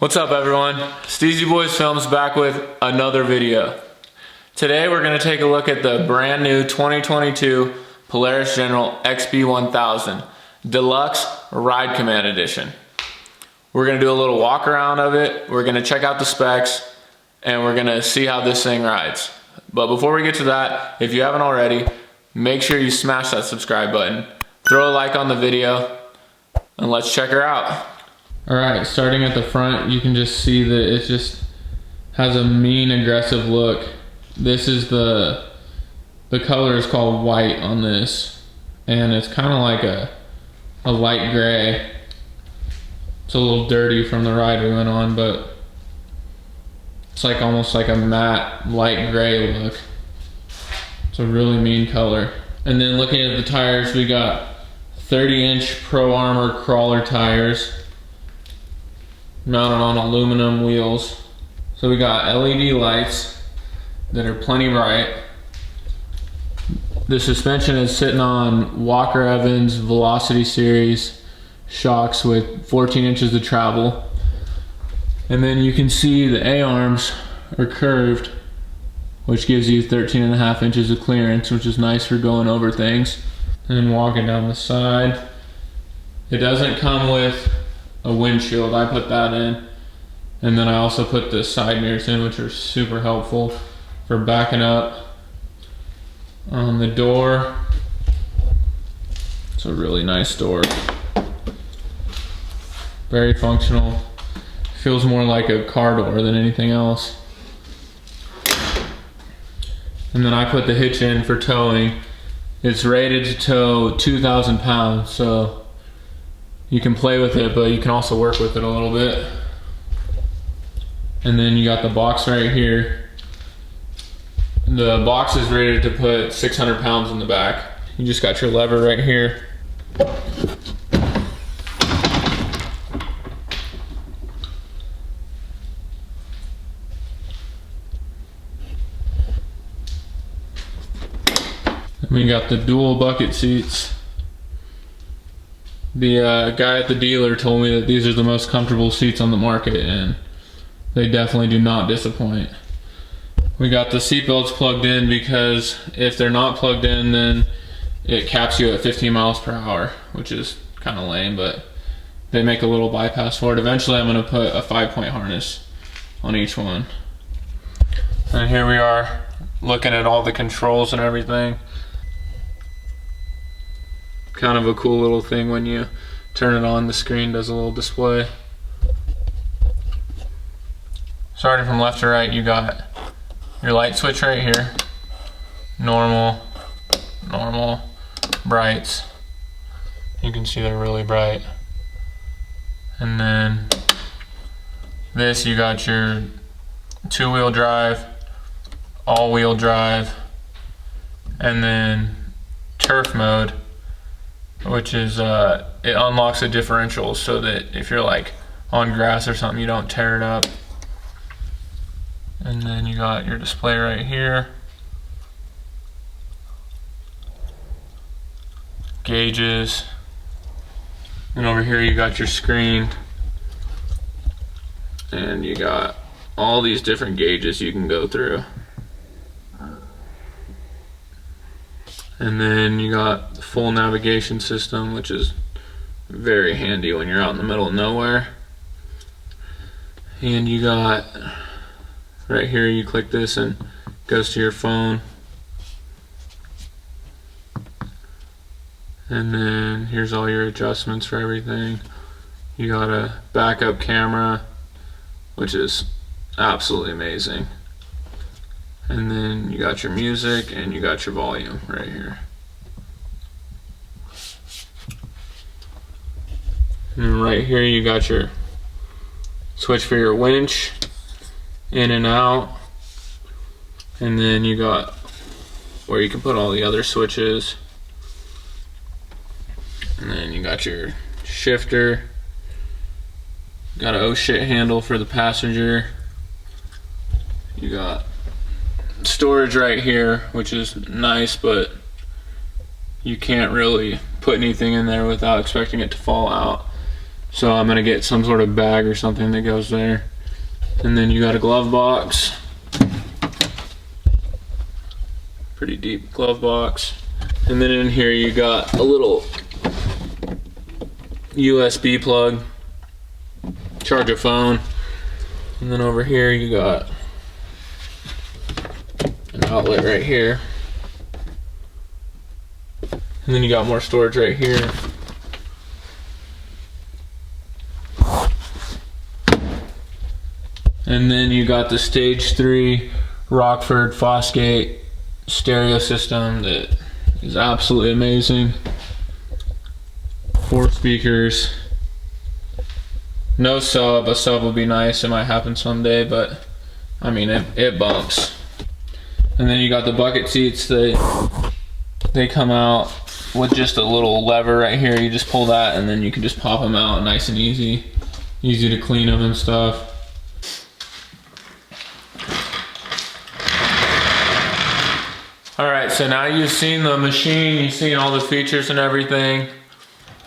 What's up everyone? SteezyBoyzFilmz back with another video. Today we're going to take a look at the brand new 2022 Polaris General XB1000 Deluxe Ride Command Edition. We're going to do a little walk around of it, we're going to check out the specs, and we're going to see how this thing rides. But before we get to that, if you haven't already, make sure you smash that subscribe button, throw a like on the video, and let's check her out. Alright, starting at the front, you can just see that it just has a mean, aggressive look. This is the color is called white on this, and it's kind of like a light gray. It's a little dirty from the ride we went on, but it's like almost like a matte light gray look. It's a really mean color. And then looking at the tires, we got 30-inch Pro Armor crawler tires mounted on aluminum wheels. So we got LED lights that are plenty bright. The suspension is sitting on Walker Evans Velocity Series shocks with 14 inches of travel. And then you can see the A-arms are curved, which gives you 13.5 inches of clearance, which is nice for going over things. And then walking down the side, it doesn't come with a windshield. I put that in, and then I also put the side mirrors in, which are super helpful for backing up. On the door, it's a really nice door, very functional. Feels more like a car door than anything else. And then I put the hitch in for towing. It's rated to tow 2,000 pounds, so you can play with it, but you can also work with it a little bit. And then you got the box right here. The box is rated to put 600 pounds in the back. You just got your lever right here. We got the dual bucket seats. The guy at the dealer told me that these are the most comfortable seats on the market, and they definitely do not disappoint. We got the seat belts plugged in because if they're not plugged in, then it caps you at 15 miles per hour, which is kind of lame, but they make a little bypass for it. Eventually I'm going to put a 5-point harness on each one. And here we are looking at all the controls and everything. Kind of a cool little thing when you turn it on, the screen does a little display. Starting from left to right, you got your light switch right here. Normal, brights. You can see they're really bright. And then this, you got your 2-wheel drive, all-wheel drive, and then turf mode, which is it unlocks the differentials so that if you're like on grass or something, you don't tear it up. And then you got your display right here, gauges, and over here you got your screen, and you got all these different gauges you can go through. And then you got the full navigation system, which is very handy when you're out in the middle of nowhere. And you got right here, you click this and it goes to your phone. And then here's all your adjustments for everything. You got a backup camera, which is absolutely amazing. And then you got your music and you got your volume right here. And right here you got your switch for your winch, in and out. And then you got where you can put all the other switches. And then you got your shifter. Got an oh shit handle for the passenger. You got storage right here, which is nice, but you can't really put anything in there without expecting it to fall out. So I'm gonna get some sort of bag or something that goes there. And then you got a glove box. Pretty deep glove box. And then in here you got a little USB plug, charge a phone. And then over here you got an outlet right here. And then you got more storage right here. And then you got the Stage 3 Rockford Fosgate stereo system that is absolutely amazing. 4 speakers. No sub. A sub would be nice. It might happen someday, but I mean, it bumps. And then you got the bucket seats. They come out with just a little lever right here. You just pull that and then you can just pop them out nice and easy. Easy to clean them and stuff. Alright, so now you've seen the machine, you've seen all the features and everything.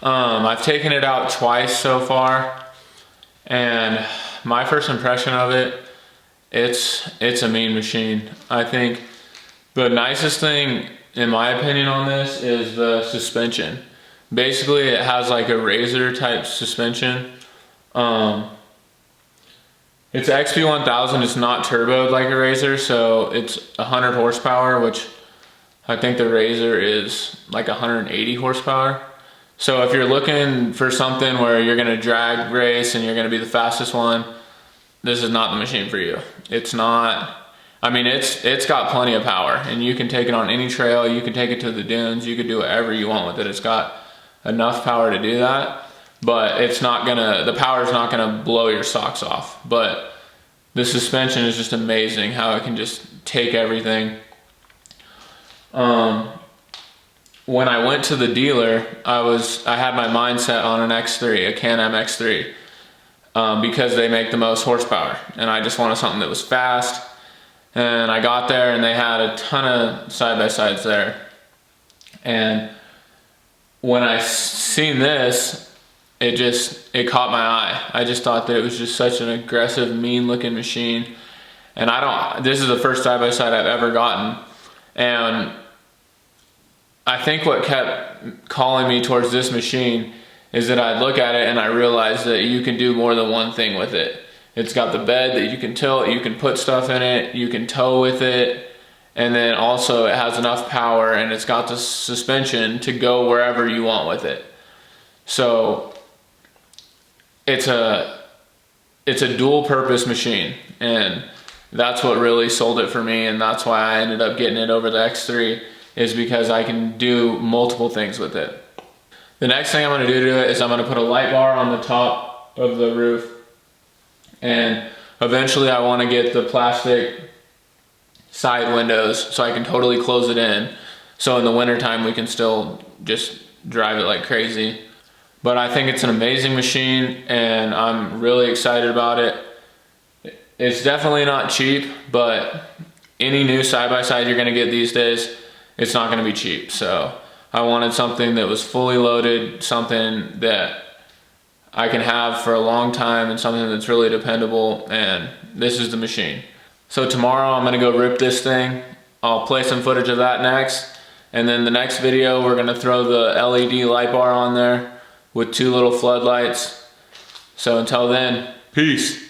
I've taken it out twice so far, and my first impression of it, it's a mean machine. I think the nicest thing, in my opinion, on this is the suspension. Basically, it has like a razor type suspension. It's XP1000, it's not turboed like a razor, so it's 100 horsepower, which I think the razor is like 180 horsepower. So if you're looking for something where you're gonna drag race and you're gonna be the fastest one, this is not the machine for you. It's not, I mean, it's got plenty of power and you can take it on any trail, you can take it to the dunes, you can do whatever you want with it. It's got enough power to do that, but it's not gonna, the power's not gonna blow your socks off. But the suspension is just amazing how it can just take everything. When I went to the dealer, I had my mindset on an X3, a Can-Am X3, because they make the most horsepower, and I just wanted something that was fast. And I got there, and they had a ton of side-by-sides there. And when I seen this, it caught my eye. I just thought that it was just such an aggressive, mean-looking machine. And this is the first side-by-side I've ever gotten. And I think what kept calling me towards this machine is that I'd look at it and I realized that you can do more than one thing with it. It's got the bed that you can tilt, you can put stuff in it, you can tow with it, and then also it has enough power and it's got the suspension to go wherever you want with it. So it's a dual purpose machine, and that's what really sold it for me, and that's why I ended up getting it over the X3, is because I can do multiple things with it. The next thing I'm gonna do to it is I'm gonna put a light bar on the top of the roof, and eventually I wanna get the plastic side windows so I can totally close it in. So in the wintertime we can still just drive it like crazy. But I think it's an amazing machine and I'm really excited about it. It's definitely not cheap, but any new side-by-side you're gonna get these days, it's not gonna be cheap. So I wanted something that was fully loaded, something that I can have for a long time and something that's really dependable, and this is the machine. So tomorrow I'm gonna go rip this thing. I'll play some footage of that next, and then the next video we're gonna throw the LED light bar on there with 2 little floodlights. So until then, peace.